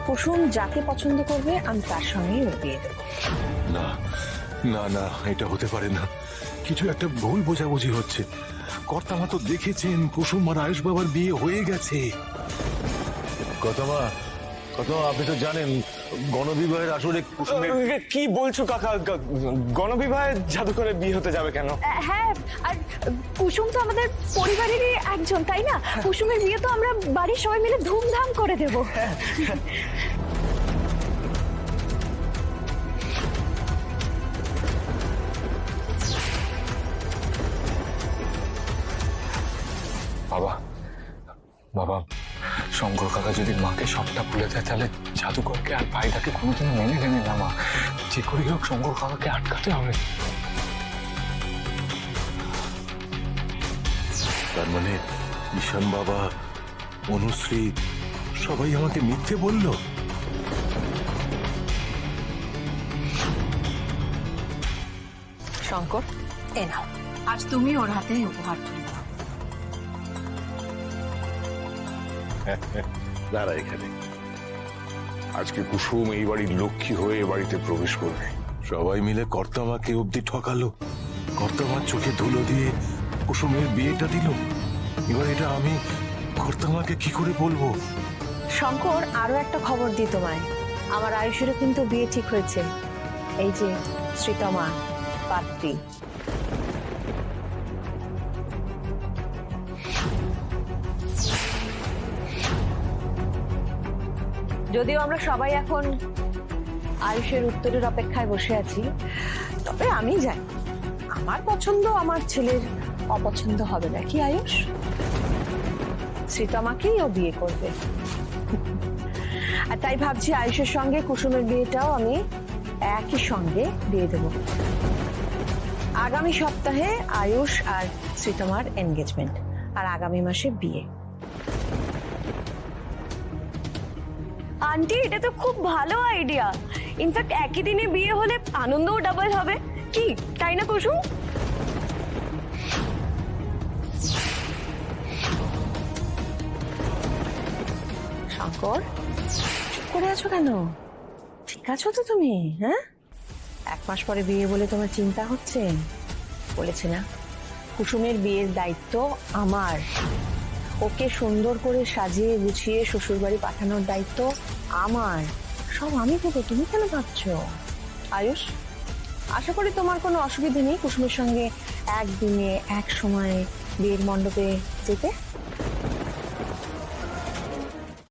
কুসুম যাকে পছন্দ করবে আমি তার সঙ্গেই ওর বিয়ে দেবো। না না না, এটা হতে পারে না। কিছু একটা ভুল বোঝাবুঝি হচ্ছে। কর্তামা তো দেখেছেন কুসুম আর আয়ুষ বাবার বিয়ে হয়ে গেছে। কর্তামা, আপনি তো জানেন গণবিবাহের আসলে কুসুমের। কি বলছো কাকা? গণবিবাহে জাদুকরে বিয়ে হতে যাবে কেন? হ্যাঁ, আর কুসুম তো আমাদের পরিবারেরই একজন, তাই না? কুসুমের বিয়ে তো আমরা বাড়ির সবাই মিলে ধুমধাম করে দেব। বাবা বাবা, শঙ্কর কাকা যদি মাকে সবটা বলে দেয় তাহলে জাদুকরকে আর ভাইদাকে কোনোদিনও মেনে নেবে না মা। যে করে হোক শঙ্কর কাকাকে আটকাতে হবে। তার মানে ঈশান বাবা, অনুশ্রী সবাই আমাকে মিথ্যে বলল। শঙ্কর, এ নাও, আজ তুমি ওর হাতে উপহার তুলে দাও। দাঁড়া এখানে। আজকে কুসুম এই বাড়ির লক্ষ্মী হয়ে বাড়িতে প্রবেশ করবে। সবাই মিলে কর্তামাকে অব্দি ঠকালো। কর্তামার চোখে ধুলো দিয়ে কুসুমের বিয়েটা দিল। এবার এটা আমি কর্তামাকে কি করে বলবো? শঙ্কর, আরো একটা খবর দিই তোমায়। আমার আয়ুষেরও কিন্তু বিয়ে ঠিক হয়েছে। এই যে শ্রীতমা পাত্রী। যদিও আমরা সবাই এখন আয়ুষের উত্তরের অপেক্ষায় বসে আছি, তবে আমি জানি আমার পছন্দ আমার ছেলের অপছন্দ হবে না। কি আয়ুষ? শ্রীতমাকেই ও বিয়ে করবে। আর তাই ভাবছি আয়ুষের সঙ্গে কুসুমের বিয়েটাও আমি একই সঙ্গে দিয়ে দেব। আগামী সপ্তাহে আয়ুষ আর শ্রীতমার এনগেজমেন্ট, আর আগামী মাসে বিয়ে। আন্টি, এটা তো খুব ভালো আইডিয়া। ইনফ্যাক্ট একই দিনে বিয়ে হলে আনন্দও ডাবল হবে, কি তাই না কুসুম? শঙ্কর, চুপ করে আছো কেন? ঠিক আছো তো তুমি? হ্যাঁ, 1 মাস পরে বিয়ে বলে তোমার চিন্তা হচ্ছে? বলেছে না কুসুমের বিয়ের দায়িত্ব আমার। ওকে সুন্দর করে সাজিয়ে গুছিয়ে শ্বশুর বাড়ি পাঠানোর দায়িত্ব আমার। সব আমি দেবো, তুমি কেন ভাবছো? আয়ুষ, আশা করি তোমার কোনো অসুবিধা নেই কুসুমের সঙ্গে একদিনে এক সময়ে বিয়ের মণ্ডপে যেতে।